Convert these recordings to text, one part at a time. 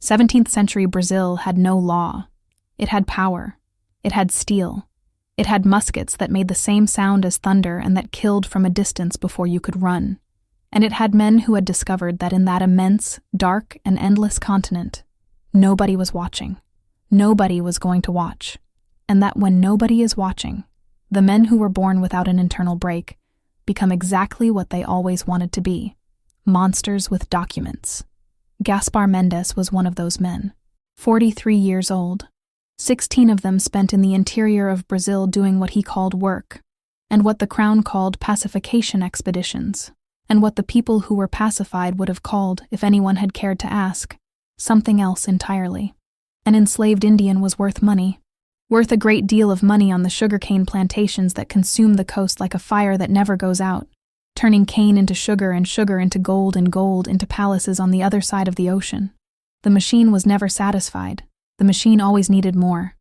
17th century Brazil had no law. It had power. It had steel. It had muskets that made the same sound as thunder and that killed from a distance before you could run. And it had men who had discovered that in that immense, dark, and endless continent, nobody was watching. Nobody was going to watch. And that when nobody is watching, the men who were born without an internal break become exactly what they always wanted to be: monsters with documents. Gaspar Mendes was one of those men, 43 years old. 16 of them spent in the interior of Brazil doing what he called work, and what the crown called pacification expeditions, and what the people who were pacified would have called, if anyone had cared to ask, something else entirely. An enslaved Indian was worth money, worth a great deal of money on the sugarcane plantations that consume the coast like a fire that never goes out, turning cane into sugar and sugar into gold and gold into palaces on the other side of the ocean. The machine was never satisfied. The machine always needed more.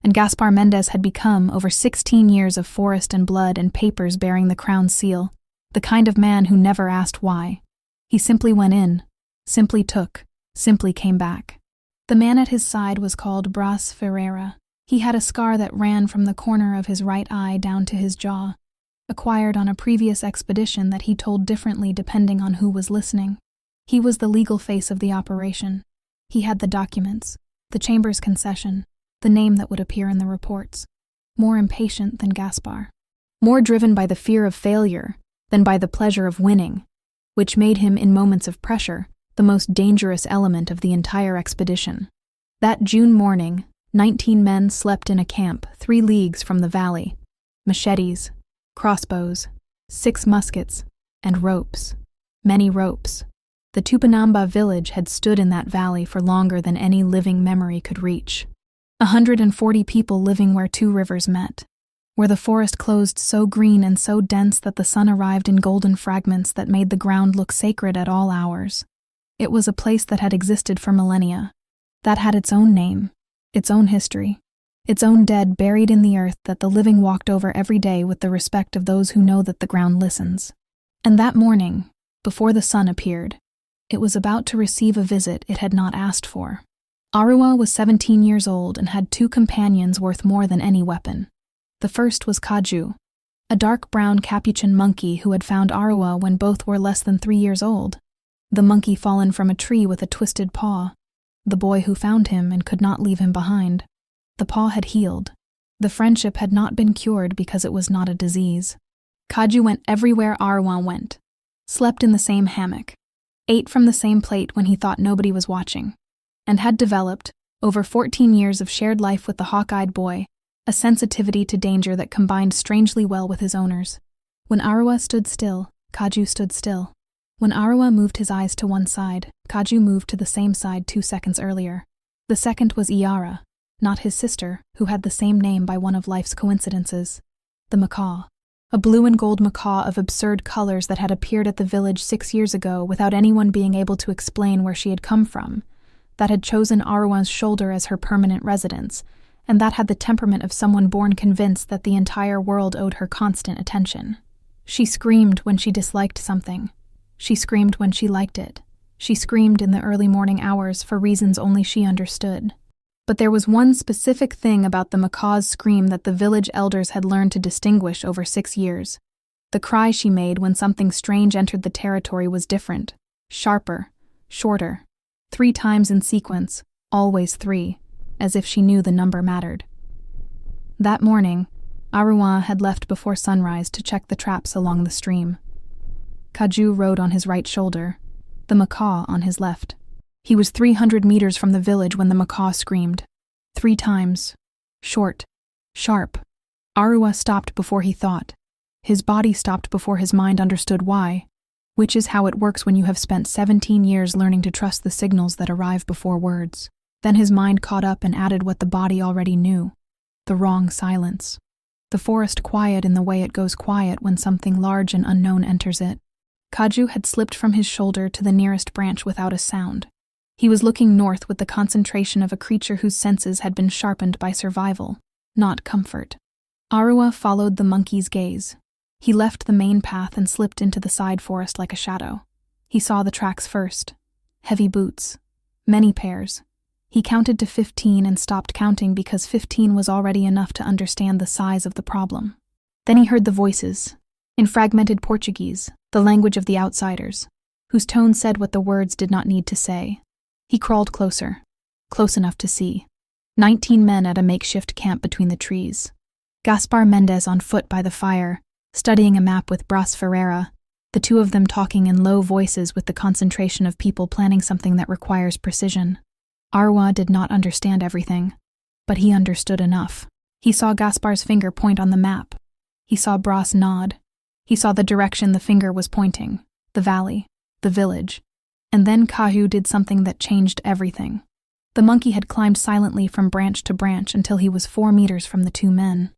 And Gaspar Mendes had become, over 16 years of forest and blood and papers bearing the crown's seal, the kind of man who never asked why. He simply went in, simply took, simply came back. The man at his side was called Brás Ferreira. He had a scar that ran from the corner of his right eye down to his jaw, acquired on a previous expedition that he told differently depending on who was listening. He was the legal face of the operation. He had the documents, the chamber's concession, the name that would appear in the reports. More impatient than Gaspar. More driven by the fear of failure than by the pleasure of winning, which made him, in moments of pressure, the most dangerous element of the entire expedition. That June morning, 19 men slept in a camp 3 leagues from the valley. Machetes, crossbows, 6 muskets, and ropes. Many ropes. The Tupinamba village had stood in that valley for longer than any living memory could reach. 140 people living where 2 rivers met, where the forest closed so green and so dense that the sun arrived in golden fragments that made the ground look sacred at all hours. It was a place that had existed for millennia, that had its own name, its own history, its own dead buried in the earth that the living walked over every day with the respect of those who know that the ground listens. And that morning, before the sun appeared, it was about to receive a visit it had not asked for. Aruã was 17 years old and had 2 companions worth more than any weapon. The first was Caju, a dark brown capuchin monkey who had found Aruã when both were less than 3 years old. The monkey fallen from a tree with a twisted paw. The boy who found him and could not leave him behind. The paw had healed. The friendship had not been cured because it was not a disease. Caju went everywhere Aruã went, slept in the same hammock, ate from the same plate when he thought nobody was watching, and had developed, over 14 years of shared life with the hawk-eyed boy, a sensitivity to danger that combined strangely well with his owners. When Aruã stood still, Caju stood still. When Aruã moved his eyes to one side, Caju moved to the same side 2 seconds earlier. The second was Iara, not his sister, who had the same name by one of life's coincidences. The macaw. A blue and gold macaw of absurd colors that had appeared at the village 6 years ago without anyone being able to explain where she had come from, that had chosen Aruã's shoulder as her permanent residence, and that had the temperament of someone born convinced that the entire world owed her constant attention. She screamed when she disliked something. She screamed when she liked it. She screamed in the early morning hours for reasons only she understood. But there was one specific thing about the macaw's scream that the village elders had learned to distinguish over 6 years. The cry she made when something strange entered the territory was different, sharper, shorter, 3 times in sequence, always 3, as if she knew the number mattered. That morning, Aruã had left before sunrise to check the traps along the stream. Caju rode on his right shoulder, the macaw on his left. He was 300 meters from the village when the macaw screamed. 3 times. Short. Sharp. Aruã stopped before he thought. His body stopped before his mind understood why, which is how it works when you have spent 17 years learning to trust the signals that arrive before words. Then his mind caught up and added what the body already knew. The wrong silence. The forest quiet in the way it goes quiet when something large and unknown enters it. Caju had slipped from his shoulder to the nearest branch without a sound. He was looking north with the concentration of a creature whose senses had been sharpened by survival, not comfort. Aruã followed the monkey's gaze. He left the main path and slipped into the side forest like a shadow. He saw the tracks first. Heavy boots. Many pairs. He counted to 15 and stopped counting because 15 was already enough to understand the size of the problem. Then he heard the voices, in fragmented Portuguese, the language of the outsiders, whose tone said what the words did not need to say. He crawled closer, close enough to see. 19 men at a makeshift camp between the trees. Gaspar Mendez on foot by the fire, studying a map with Bras Ferreira, the two of them talking in low voices with the concentration of people planning something that requires precision. Aruã did not understand everything, but he understood enough. He saw Gaspar's finger point on the map. He saw Bras nod. He saw the direction the finger was pointing, the valley, the village. And then Kahu did something that changed everything. The monkey had climbed silently from branch to branch until he was 4 meters from the two men.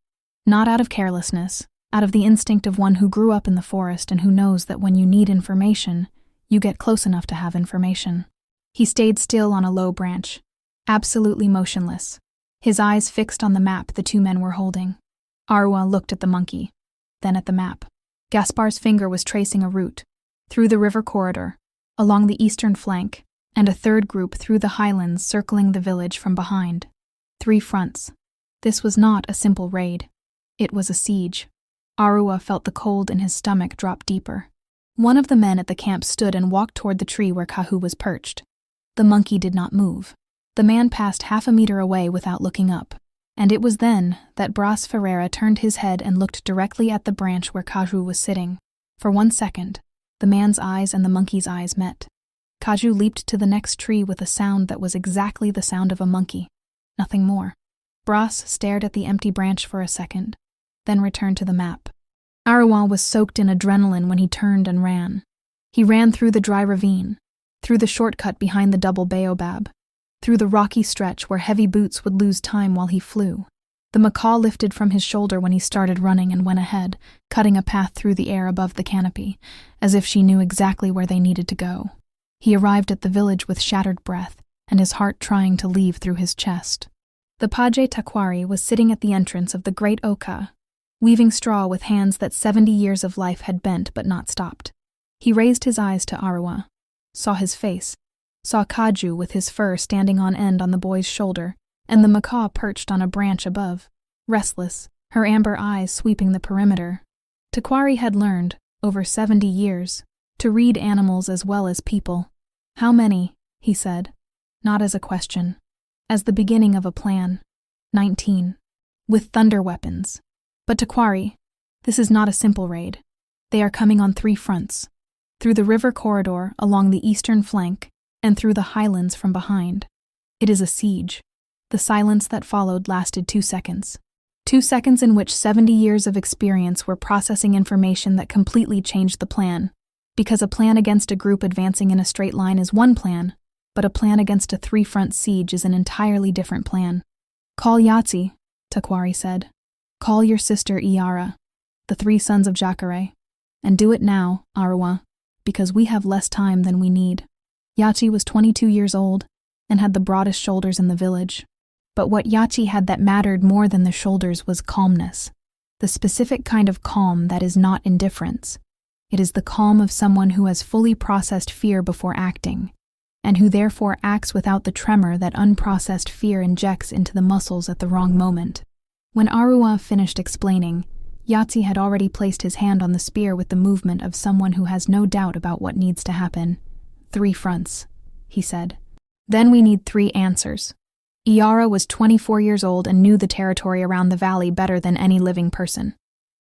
Not out of carelessness, out of the instinct of one who grew up in the forest and who knows that when you need information, you get close enough to have information. He stayed still on a low branch, absolutely motionless, his eyes fixed on the map the two men were holding. Aruã looked at the monkey, then at the map. Gaspar's finger was tracing a route, through the river corridor, along the eastern flank, and a third group through the highlands circling the village from behind. 3 fronts. This was not a simple raid. It was a siege. Aruã felt the cold in his stomach drop deeper. One of the men at the camp stood and walked toward the tree where Kahu was perched. The monkey did not move. The man passed half a meter away without looking up, and it was then that Bras Ferreira turned his head and looked directly at the branch where Kahu was sitting. For 1 second, the man's eyes and the monkey's eyes met. Kahu leaped to the next tree with a sound that was exactly the sound of a monkey, nothing more. Bras stared at the empty branch for a second, then returned to the map. Aruã was soaked in adrenaline when he turned and ran. He ran through the dry ravine, through the shortcut behind the double baobab, through the rocky stretch where heavy boots would lose time while he flew. The macaw lifted from his shoulder when he started running and went ahead, cutting a path through the air above the canopy, as if she knew exactly where they needed to go. He arrived at the village with shattered breath, and his heart trying to leave through his chest. The Paje Taquari was sitting at the entrance of the great oca, weaving straw with hands that 70 years of life had bent but not stopped. He raised his eyes to Aruã, saw his face, saw Kahu with his fur standing on end on the boy's shoulder, and the macaw perched on a branch above, restless, her amber eyes sweeping the perimeter. Taquari had learned, over 70 years, to read animals as well as people. How many? He said, not as a question, as the beginning of a plan. 19. With thunder weapons. But Taquari, this is not a simple raid. They are coming on 3 fronts. Through the river corridor along the eastern flank, and through the highlands from behind. It is a siege. The silence that followed lasted 2 seconds. 2 seconds in which 70 years of experience were processing information that completely changed the plan. Because a plan against a group advancing in a straight line is one plan, but a plan against a 3-front siege is an entirely different plan. Call Yahtzee, Taquari said. Call your sister Iara, the 3 sons of Jacare. And do it now, Aruã, because we have less time than we need. Yahtzee was 22 years old and had the broadest shoulders in the village. But what Yahtzee had that mattered more than the shoulders was calmness. The specific kind of calm that is not indifference. It is the calm of someone who has fully processed fear before acting, and who therefore acts without the tremor that unprocessed fear injects into the muscles at the wrong moment. When Aruã finished explaining, Yahtzee had already placed his hand on the spear with the movement of someone who has no doubt about what needs to happen. 3 fronts, he said. Then we need 3 answers. Iara was 24 years old and knew the territory around the valley better than any living person.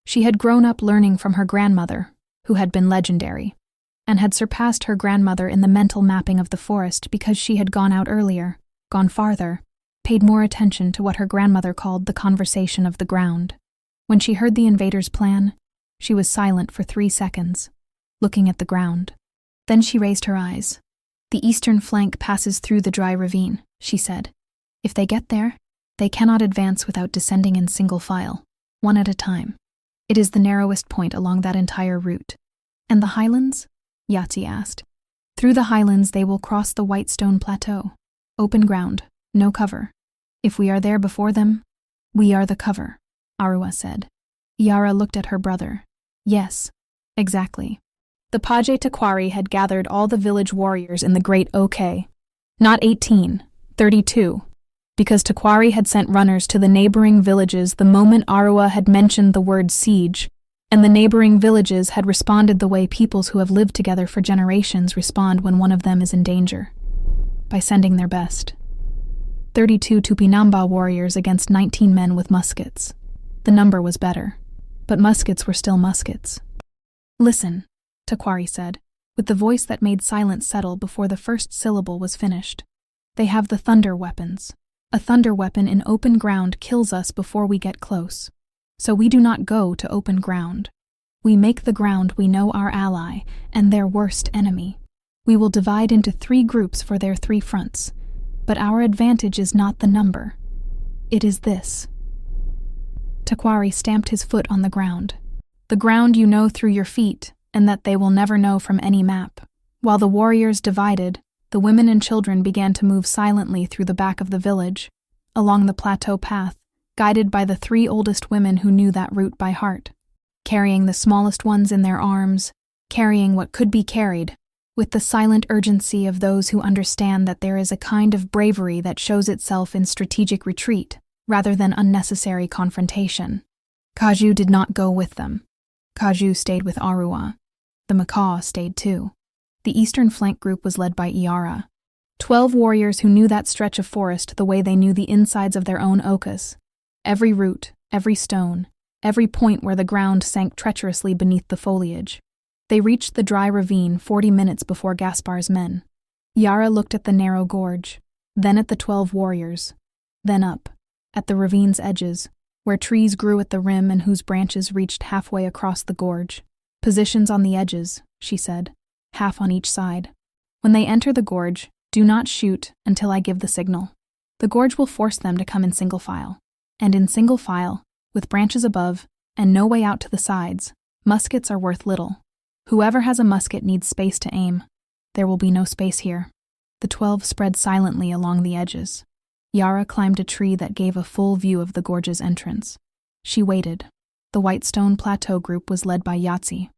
She had grown up learning from her grandmother, who had been legendary, and had surpassed her grandmother in the mental mapping of the forest because she had gone out earlier, gone farther, paid more attention to what her grandmother called the conversation of the ground. When she heard the invaders' plan, she was silent for 3 seconds, looking at the ground. Then she raised her eyes. The eastern flank passes through the dry ravine, she said. If they get there, they cannot advance without descending in single file, one at a time. It is the narrowest point along that entire route. And the highlands? Yahtzee asked. Through the highlands they will cross the white stone plateau. Open ground, no cover. If we are there before them, we are the cover, Aruã said. Iara looked at her brother. Yes, exactly. The Paje Taquari had gathered all the village warriors in the great OK. Not 18, 32. Because Taquari had sent runners to the neighboring villages the moment Aruã had mentioned the word siege, and the neighboring villages had responded the way peoples who have lived together for generations respond when one of them is in danger, by sending their best. 32 Tupinamba warriors against 19 men with muskets. The number was better, but muskets were still muskets. "Listen," Taquari said, with the voice that made silence settle before the first syllable was finished. "They have the thunder weapons. A thunder weapon in open ground kills us before we get close. So we do not go to open ground. We make the ground we know our ally and their worst enemy. We will divide into 3 groups for their 3 fronts. But our advantage is not the number. It is this." Taquari stamped his foot on the ground. "The ground you know through your feet, and that they will never know from any map." While the warriors divided, the women and children began to move silently through the back of the village, along the plateau path, guided by the 3 oldest women who knew that route by heart, carrying the smallest ones in their arms, carrying what could be carried, with the silent urgency of those who understand that there is a kind of bravery that shows itself in strategic retreat, rather than unnecessary confrontation. Kaju did not go with them. Kaju stayed with Aruã. The macaw stayed too. The eastern flank group was led by Iara. 12 warriors who knew that stretch of forest the way they knew the insides of their own okas. Every root, every stone, every point where the ground sank treacherously beneath the foliage. They reached the dry ravine 40 minutes before Gaspar's men. Yara looked at the narrow gorge, then at the 12 warriors, then up, at the ravine's edges, where trees grew at the rim and whose branches reached halfway across the gorge. "Positions on the edges," she said, "half on each side. When they enter the gorge, do not shoot until I give the signal. The gorge will force them to come in single file. And in single file, with branches above and no way out to the sides, muskets are worth little. Whoever has a musket needs space to aim. There will be no space here." The 12 spread silently along the edges. Yara climbed a tree that gave a full view of the gorge's entrance. She waited. The Whitestone Plateau group was led by Yahtzee.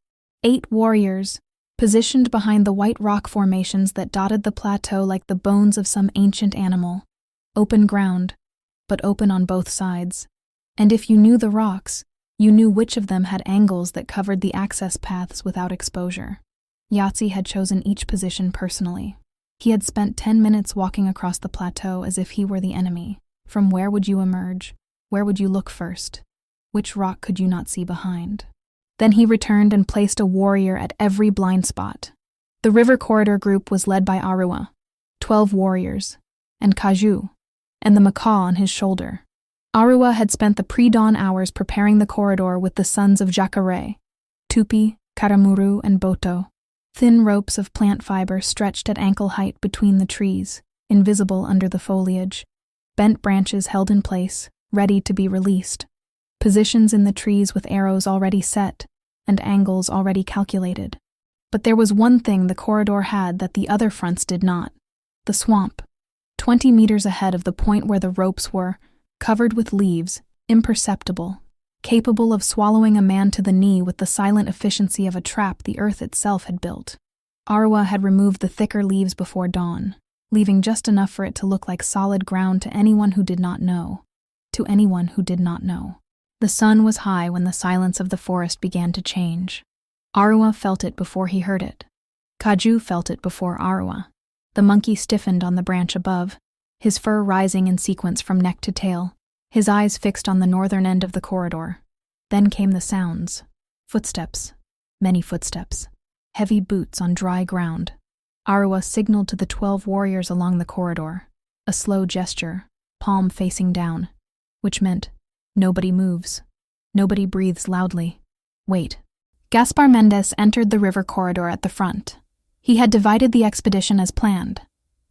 8 warriors, positioned behind the white rock formations that dotted the plateau like the bones of some ancient animal. Open ground, but open on both sides. And if you knew the rocks, you knew which of them had angles that covered the access paths without exposure. Yahtzee had chosen each position personally. He had spent 10 minutes walking across the plateau as if he were the enemy. From where would you emerge? Where would you look first? Which rock could you not see behind? Then he returned and placed a warrior at every blind spot. The river corridor group was led by Aruã, 12 warriors, and Kaju, and the macaw on his shoulder. Aruã had spent the pre-dawn hours preparing the corridor with the sons of Jacare, Tupi, Karamuru, and Boto. Thin ropes of plant fiber stretched at ankle height between the trees, invisible under the foliage. Bent branches held in place, ready to be released. Positions in the trees with arrows already set, and angles already calculated. But there was one thing the corridor had that the other fronts did not. The swamp, 20 meters ahead of the point where the ropes were, covered with leaves, imperceptible, capable of swallowing a man to the knee with the silent efficiency of a trap the earth itself had built. Aruã had removed the thicker leaves before dawn, leaving just enough for it to look like solid ground to anyone who did not know. To anyone who did not know. The sun was high when the silence of the forest began to change. Aruã felt it before he heard it. Kaju felt it before Aruã. The monkey stiffened on the branch above, his fur rising in sequence from neck to tail, his eyes fixed on the northern end of the corridor. Then came the sounds. Footsteps. Many footsteps. Heavy boots on dry ground. Aruã signaled to the 12 warriors along the corridor. A slow gesture, palm facing down, which meant, nobody moves. Nobody breathes loudly. Wait. Gaspar Mendes entered the river corridor at the front. He had divided the expedition as planned.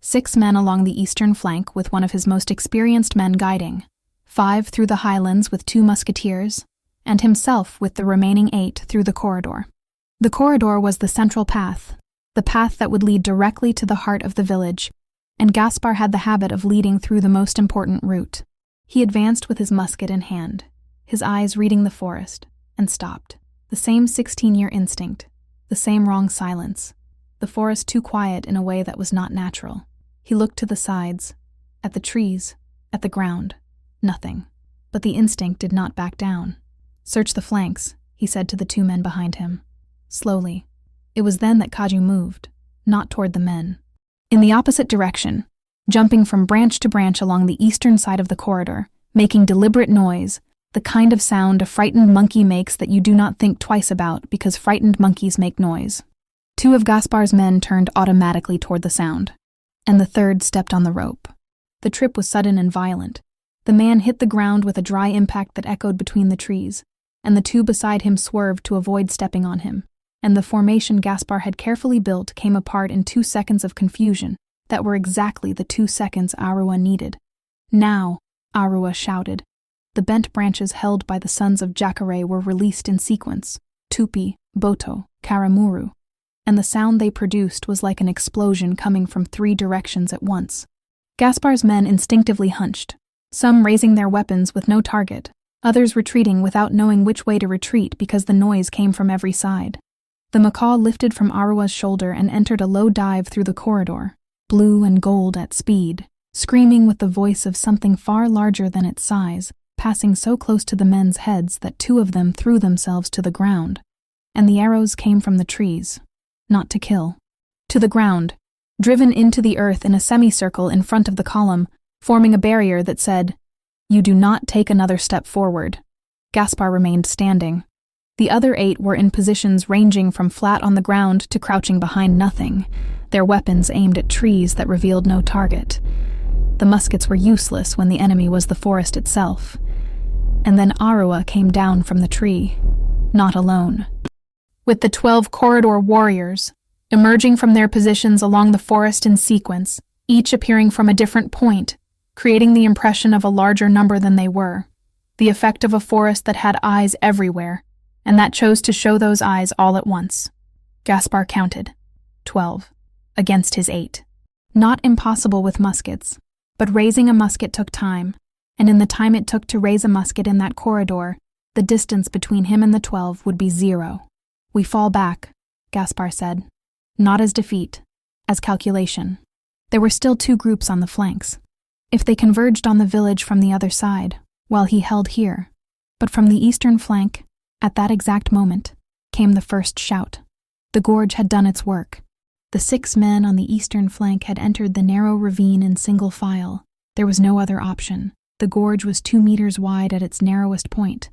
6 men along the eastern flank with one of his most experienced men guiding. 5 through the highlands with 2 musketeers, and himself with the remaining 8 through the corridor. The corridor was the central path, the path that would lead directly to the heart of the village, and Gaspar had the habit of leading through the most important route. He advanced with his musket in hand, his eyes reading the forest, and stopped. The same 16-year instinct, the same wrong silence, the forest too quiet in a way that was not natural. He looked to the sides. at the trees, at the ground. Nothing. But the instinct did not back down. "Search the flanks," he said to the 2 men behind him. Slowly. It was then that Kaju moved, not toward the men. In the opposite direction, jumping from branch to branch along the eastern side of the corridor, making deliberate noise, the kind of sound a frightened monkey makes that you do not think twice about because frightened monkeys make noise. 2 of Gaspar's men turned automatically toward the sound, and the 3rd stepped on the rope. The trip was sudden and violent. The man hit the ground with a dry impact that echoed between the trees, and the 2 beside him swerved to avoid stepping on him, and the formation Gaspar had carefully built came apart in 2 seconds of confusion that were exactly the 2 seconds Aruã needed. "Now," Aruã shouted. The bent branches held by the sons of Jacare were released in sequence, Tupi, Boto, Karamuru, and the sound they produced was like an explosion coming from 3 directions at once. Gaspar's men instinctively hunched, some raising their weapons with no target, others retreating without knowing which way to retreat because the noise came from every side. The macaw lifted from Aruã's shoulder and entered a low dive through the corridor, blue and gold at speed, screaming with the voice of something far larger than its size, passing so close to the men's heads that 2 of them threw themselves to the ground, and the arrows came from the trees, not to kill. To the ground, driven into the earth in a semicircle in front of the column, forming a barrier that said, "You do not take another step forward." Gaspar remained standing. The other 8 were in positions ranging from flat on the ground to crouching behind nothing, their weapons aimed at trees that revealed no target. The muskets were useless when the enemy was the forest itself. And then Aruã came down from the tree, not alone. With the 12 corridor warriors, emerging from their positions along the forest in sequence, each appearing from a different point, creating the impression of a larger number than they were, the effect of a forest that had eyes everywhere, and that chose to show those eyes all at once. Gaspar counted. 12. Against his 8. Not impossible with muskets, but raising a musket took time, and in the time it took to raise a musket in that corridor, the distance between him and the 12 would be 0. "We fall back," Gaspar said. Not as defeat, as calculation. There were still 2 groups on the flanks. If they converged on the village from the other side, while he held here, but from the eastern flank, at that exact moment, came the first shout. The gorge had done its work. The 6 men on the eastern flank had entered the narrow ravine in single file. There was no other option. The gorge was 2 meters wide at its narrowest point,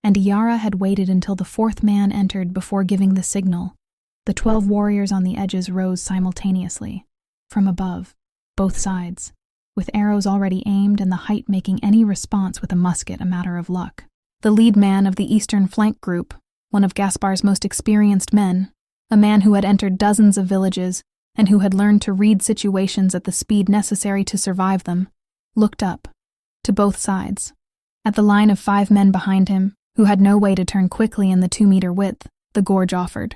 and Yara had waited until the 4th man entered before giving the signal. The 12 warriors on the edges rose simultaneously, from above, both sides, with arrows already aimed and the height making any response with a musket a matter of luck. The lead man of the eastern flank group, one of Gaspar's most experienced men, a man who had entered dozens of villages and who had learned to read situations at the speed necessary to survive them, looked up, to both sides. At the line of 5 men behind him, who had no way to turn quickly in the 2-meter width, the gorge offered.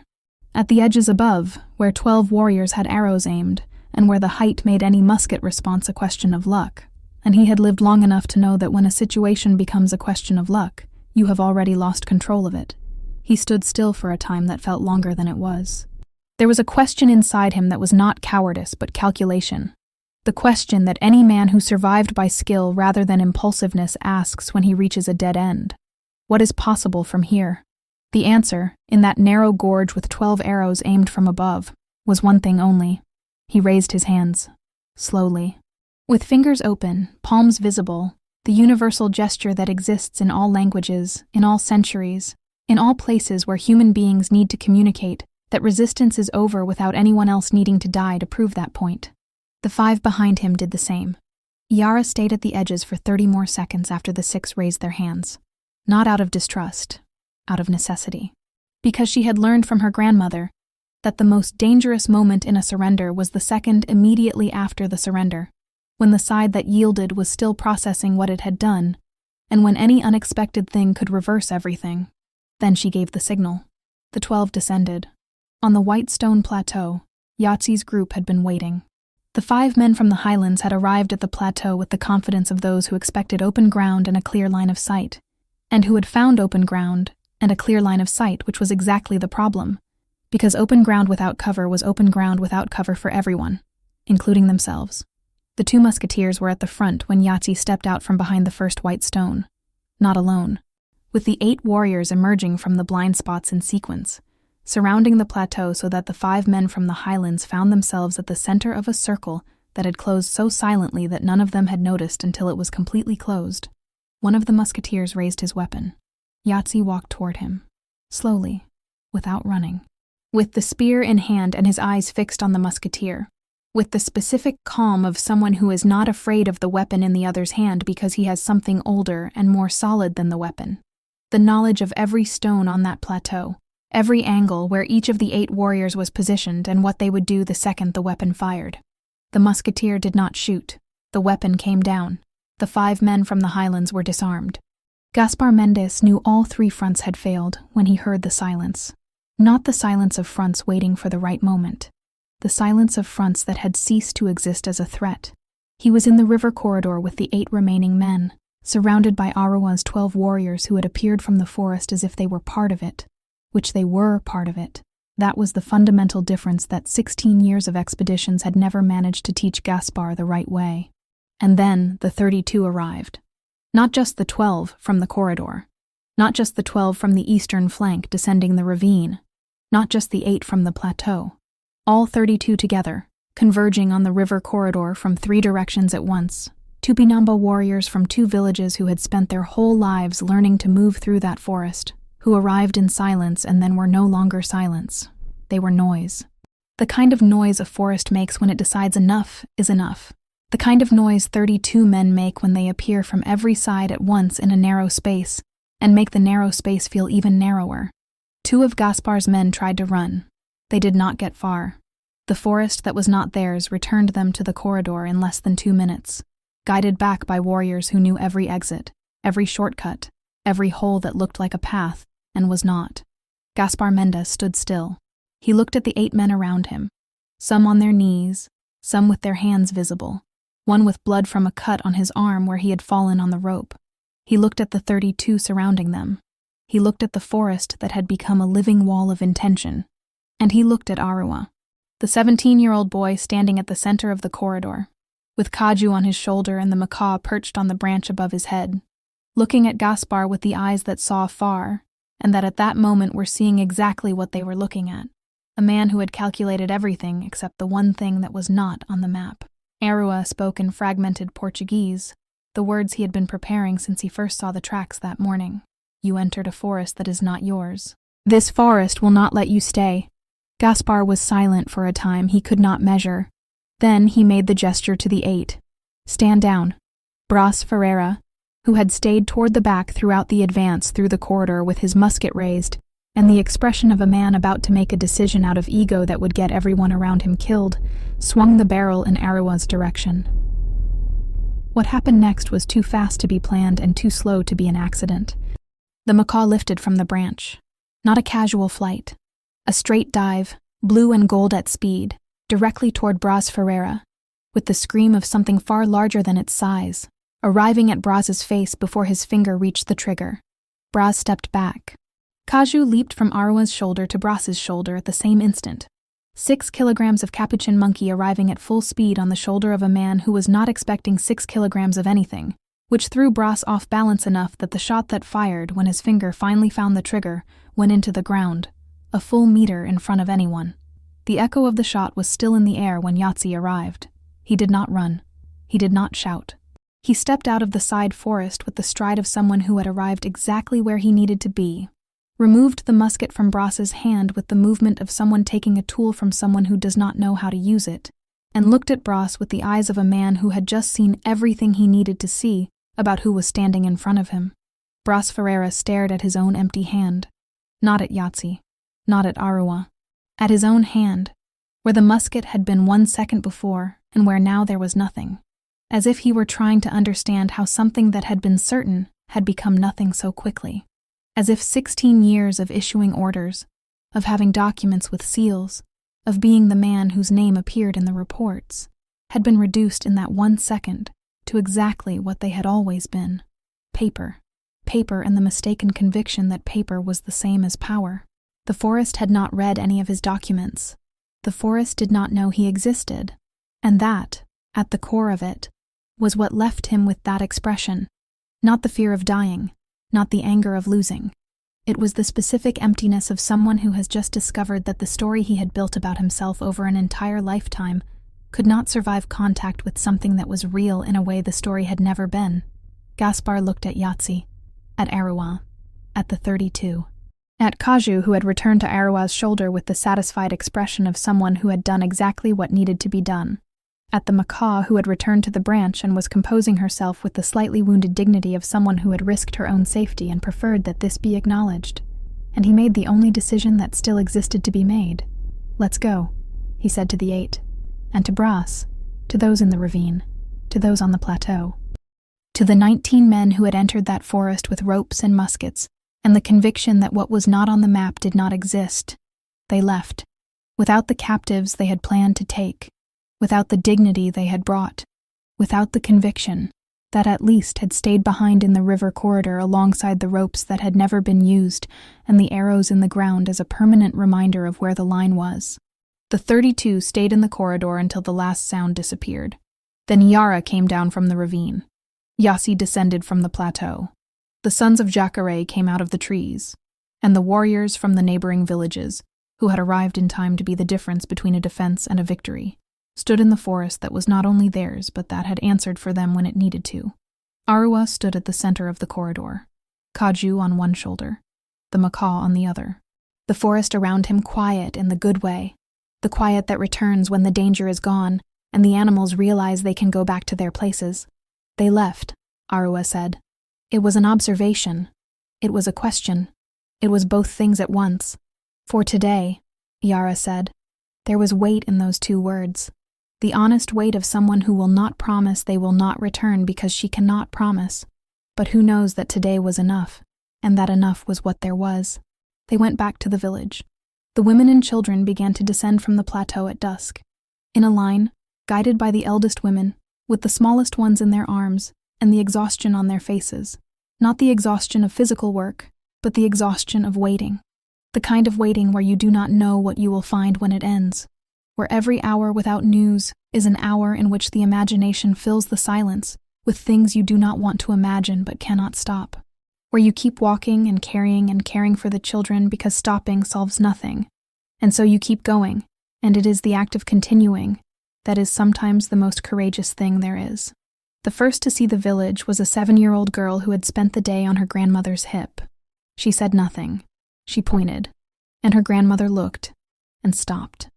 At the edges above, where 12 warriors had arrows aimed, and where the height made any musket response a question of luck, and he had lived long enough to know that when a situation becomes a question of luck, you have already lost control of it. He stood still for a time that felt longer than it was. There was a question inside him that was not cowardice but calculation. The question that any man who survived by skill rather than impulsiveness asks when he reaches a dead end. What is possible from here? The answer, in that narrow gorge with 12 arrows aimed from above, was one thing only. He raised his hands, slowly. With fingers open, palms visible, the universal gesture that exists in all languages, in all centuries, in all places where human beings need to communicate, that resistance is over without anyone else needing to die to prove that point. The 5 behind him did the same. Yara stayed at the edges for 30 more seconds after the 6 raised their hands. Not out of distrust, out of necessity. Because she had learned from her grandmother that the most dangerous moment in a surrender was the second immediately after the surrender, when the side that yielded was still processing what it had done, and when any unexpected thing could reverse everything. Then she gave the signal. The 12 descended. On the white stone plateau, Yahtzee's group had been waiting. The 5 men from the highlands had arrived at the plateau with the confidence of those who expected open ground and a clear line of sight, and who had found open ground and a clear line of sight, which was exactly the problem, because open ground without cover was open ground without cover for everyone, including themselves. The 2 musketeers were at the front when Yahtzee stepped out from behind the first white stone. Not alone. With the 8 warriors emerging from the blind spots in sequence, surrounding the plateau so that the 5 men from the highlands found themselves at the center of a circle that had closed so silently that none of them had noticed until it was completely closed. One of the musketeers raised his weapon. Yahtzee walked toward him, slowly, without running, with the spear in hand and his eyes fixed on the musketeer, with the specific calm of someone who is not afraid of the weapon in the other's hand because he has something older and more solid than the weapon. The knowledge of every stone on that plateau, every angle where each of the 8 warriors was positioned and what they would do the second the weapon fired. The musketeer did not shoot. The weapon came down. The 5 men from the highlands were disarmed. Gaspar Mendes knew all 3 fronts had failed when he heard the silence. Not the silence of fronts waiting for the right moment. The silence of fronts that had ceased to exist as a threat. He was in the river corridor with the 8 remaining men, surrounded by Aruã's 12 warriors who had appeared from the forest as if they were part of it, which they were part of it. That was the fundamental difference that 16 years of expeditions had never managed to teach Gaspar the right way. And then the 32 arrived. Not just the 12 from the corridor. Not just the 12 from the eastern flank descending the ravine. Not just the 8 from the plateau. All 32 together, converging on the river corridor from 3 directions at once. Tupinamba warriors from 2 villages who had spent their whole lives learning to move through that forest, who arrived in silence and then were no longer silence. They were noise. The kind of noise a forest makes when it decides enough is enough. The kind of noise 32 men make when they appear from every side at once in a narrow space, and make the narrow space feel even narrower. 2 of Gaspar's men tried to run. They did not get far. The forest that was not theirs returned them to the corridor in less than 2 minutes, guided back by warriors who knew every exit, every shortcut, every hole that looked like a path, and was not. Gaspar Mendes stood still. He looked at the 8 men around him, some on their knees, some with their hands visible, one with blood from a cut on his arm where he had fallen on the rope. He looked at the 32 surrounding them. He looked at the forest that had become a living wall of intention. And he looked at Aruã, the 17-year-old boy standing at the center of the corridor, with Kaju on his shoulder and the macaw perched on the branch above his head, looking at Gaspar with the eyes that saw far, and that at that moment were seeing exactly what they were looking at. A man who had calculated everything except the one thing that was not on the map. Aruã spoke in fragmented Portuguese, the words he had been preparing since he first saw the tracks that morning. You entered a forest that is not yours. This forest will not let you stay. Gaspar was silent for a time he could not measure. Then he made the gesture to the 8. Stand down. Bras Ferreira, who had stayed toward the back throughout the advance through the corridor with his musket raised, and the expression of a man about to make a decision out of ego that would get everyone around him killed, swung the barrel in Aruã's direction. What happened next was too fast to be planned and too slow to be an accident. The macaw lifted from the branch. Not a casual flight. A straight dive, blue and gold at speed, directly toward Bras Ferreira, with the scream of something far larger than its size, arriving at Bras's face before his finger reached the trigger. Bras stepped back. Kaju leaped from Aruã's shoulder to Bras's shoulder at the same instant. 6 kilograms of capuchin monkey arriving at full speed on the shoulder of a man who was not expecting 6 kilograms of anything, which threw Bras off balance enough that the shot that fired when his finger finally found the trigger went into the ground, a full meter in front of anyone. The echo of the shot was still in the air when Yahtzee arrived. He did not run. He did not shout. He stepped out of the side forest with the stride of someone who had arrived exactly where he needed to be, removed the musket from Bras's hand with the movement of someone taking a tool from someone who does not know how to use it, and looked at Bras with the eyes of a man who had just seen everything he needed to see about who was standing in front of him. Bras Ferreira stared at his own empty hand, not at Yahtzee, not at Aruã, at his own hand, where the musket had been 1 second before and where now there was nothing, as if he were trying to understand how something that had been certain had become nothing so quickly, as if 16 years of issuing orders, of having documents with seals, of being the man whose name appeared in the reports, had been reduced in that 1 second to exactly what they had always been: paper. Paper and the mistaken conviction that paper was the same as power. The forest had not read any of his documents. The forest did not know he existed, and that, at the core of it, was what left him with that expression. Not the fear of dying, not the anger of losing. It was the specific emptiness of someone who has just discovered that the story he had built about himself over an entire lifetime could not survive contact with something that was real in a way the story had never been. Gaspar looked at Yahtzee, at Aruã, at the 32. At Kaju, who had returned to Aruã's shoulder with the satisfied expression of someone who had done exactly what needed to be done. At the macaw, who had returned to the branch and was composing herself with the slightly wounded dignity of someone who had risked her own safety and preferred that this be acknowledged. And he made the only decision that still existed to be made. "Let's go," he said to the 8, and to Brass, to those in the ravine, to those on the plateau. To the 19 men who had entered that forest with ropes and muskets, and the conviction that what was not on the map did not exist, they left, without the captives they had planned to take, without the dignity they had brought, without the conviction that at least had stayed behind in the river corridor alongside the ropes that had never been used and the arrows in the ground as a permanent reminder of where the line was. The 32 stayed in the corridor until the last sound disappeared. Then Yara came down from the ravine. Yahtzee descended from the plateau. The sons of Jacare came out of the trees, and the warriors from the neighboring villages, who had arrived in time to be the difference between a defense and a victory, stood in the forest that was not only theirs but that had answered for them when it needed to. Aruã stood at the center of the corridor, Kaju on one shoulder, the macaw on the other. The forest around him quiet in the good way, the quiet that returns when the danger is gone and the animals realize they can go back to their places. "They left," Aruã said. It was an observation. It was a question. It was both things at once. "For today," Yara said. There was weight in those two words. The honest weight of someone who will not promise they will not return because she cannot promise, but who knows that today was enough, and that enough was what there was. They went back to the village. The women and children began to descend from the plateau at dusk. In a line, guided by the eldest women, with the smallest ones in their arms, and the exhaustion on their faces. Not the exhaustion of physical work, but the exhaustion of waiting. The kind of waiting where you do not know what you will find when it ends. Where every hour without news is an hour in which the imagination fills the silence with things you do not want to imagine but cannot stop. Where you keep walking and caring for the children because stopping solves nothing. And so you keep going, and it is the act of continuing that is sometimes the most courageous thing there is. The first to see the village was a 7-year-old girl who had spent the day on her grandmother's hip. She said nothing. She pointed, and her grandmother looked, and stopped.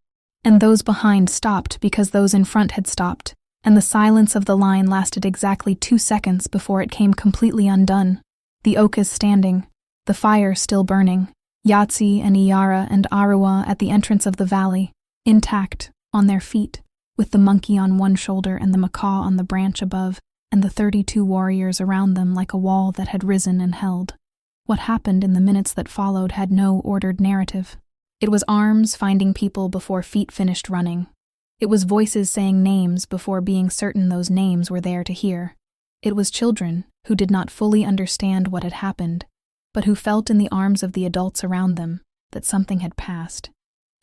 And those behind stopped because those in front had stopped, and the silence of the line lasted exactly 2 seconds before it came completely undone. The oak is standing, the fire still burning, Yahtzee and Yara and Aruã at the entrance of the valley, intact, on their feet, with the monkey on one shoulder and the macaw on the branch above, and the 32 warriors around them like a wall that had risen and held. What happened in the minutes that followed had no ordered narrative. It was arms finding people before feet finished running. It was voices saying names before being certain those names were there to hear. It was children who did not fully understand what had happened, but who felt in the arms of the adults around them that something had passed,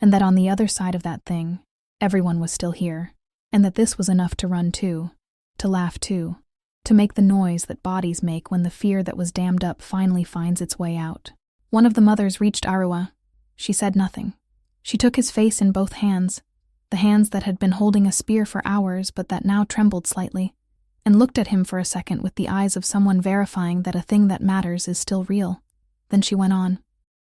and that on the other side of that thing, everyone was still here, and that this was enough to run too, to laugh too, to make the noise that bodies make when the fear that was dammed up finally finds its way out. One of the mothers reached Aruã. She said nothing. She took his face in both hands, the hands that had been holding a spear for hours but that now trembled slightly, and looked at him for a second with the eyes of someone verifying that a thing that matters is still real. Then she went on.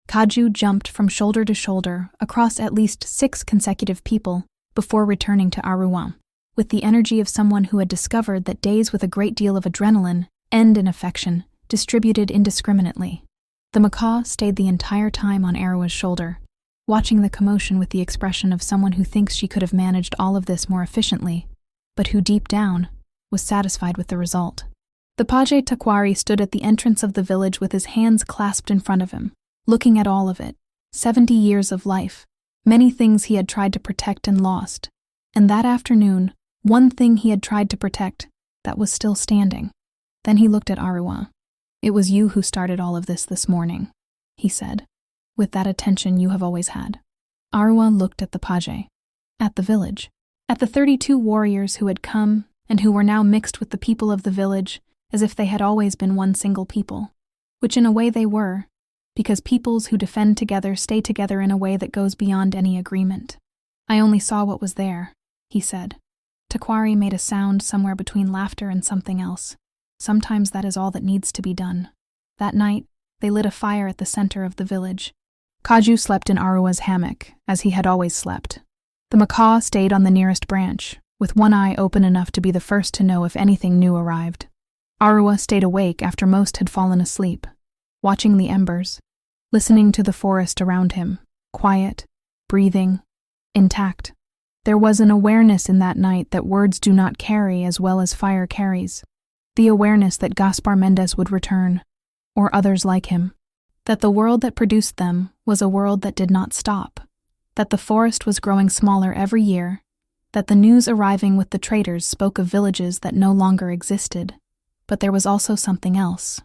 Kaju jumped from shoulder to shoulder across at least 6 consecutive people before returning to Aruã, with the energy of someone who had discovered that days with a great deal of adrenaline end in affection, distributed indiscriminately. The macaw stayed the entire time on Aruã's shoulder, watching the commotion with the expression of someone who thinks she could have managed all of this more efficiently, but who deep down was satisfied with the result. The Paje Taquari stood at the entrance of the village with his hands clasped in front of him, looking at all of it, 70 years of life, many things he had tried to protect and lost, and that afternoon, one thing he had tried to protect that was still standing. Then he looked at Aruã. "It was you who started all of this morning," he said, "with that attention you have always had." Aruã looked at the Paje, at the village, At the 32 warriors who had come and who were now mixed with the people of the village as if they had always been one single people, which in a way they were, because peoples who defend together stay together in a way that goes beyond any agreement. I only saw what was there, he said. Taquari made a sound somewhere between laughter and something else. Sometimes that is all that needs to be done. That night, they lit a fire at the center of the village. Kaju slept in Aruã's hammock, as he had always slept. The macaw stayed on the nearest branch, with one eye open enough to be the first to know if anything new arrived. Aruã stayed awake after most had fallen asleep, watching the embers, listening to the forest around him, quiet, breathing, intact. There was an awareness in that night that words do not carry as well as fire carries. The awareness that Gaspar Mendez would return, or others like him. That the world that produced them was a world that did not stop. That the forest was growing smaller every year. That the news arriving with the traders spoke of villages that no longer existed. But there was also something else.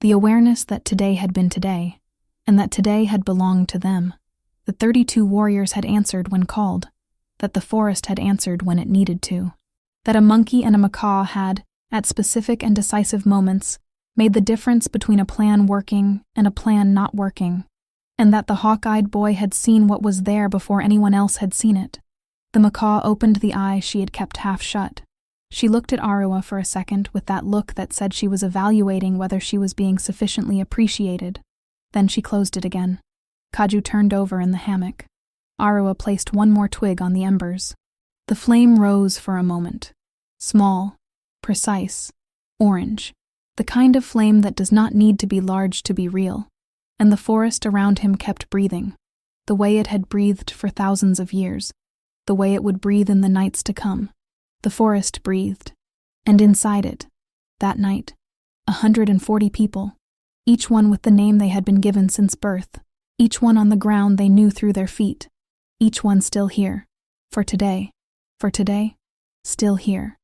The awareness that today had been today, and that today had belonged to them. The 32 warriors had answered when called. That the forest had answered when it needed to. That a monkey and a macaw had, at specific and decisive moments, made the difference between a plan working and a plan not working, and that the hawk-eyed boy had seen what was there before anyone else had seen it. The macaw opened the eye she had kept half shut. She looked at Aruã for a second with that look that said she was evaluating whether she was being sufficiently appreciated. Then she closed it again. Kaju turned over in the hammock. Aruã placed one more twig on the embers. The flame rose for a moment. Small, precise, orange. The kind of flame that does not need to be large to be real. And the forest around him kept breathing, the way it had breathed for thousands of years, the way it would breathe in the nights to come. The forest breathed, and inside it, that night, 140 people, each one with the name they had been given since birth, each one on the ground they knew through their feet, each one still here, for today, still here.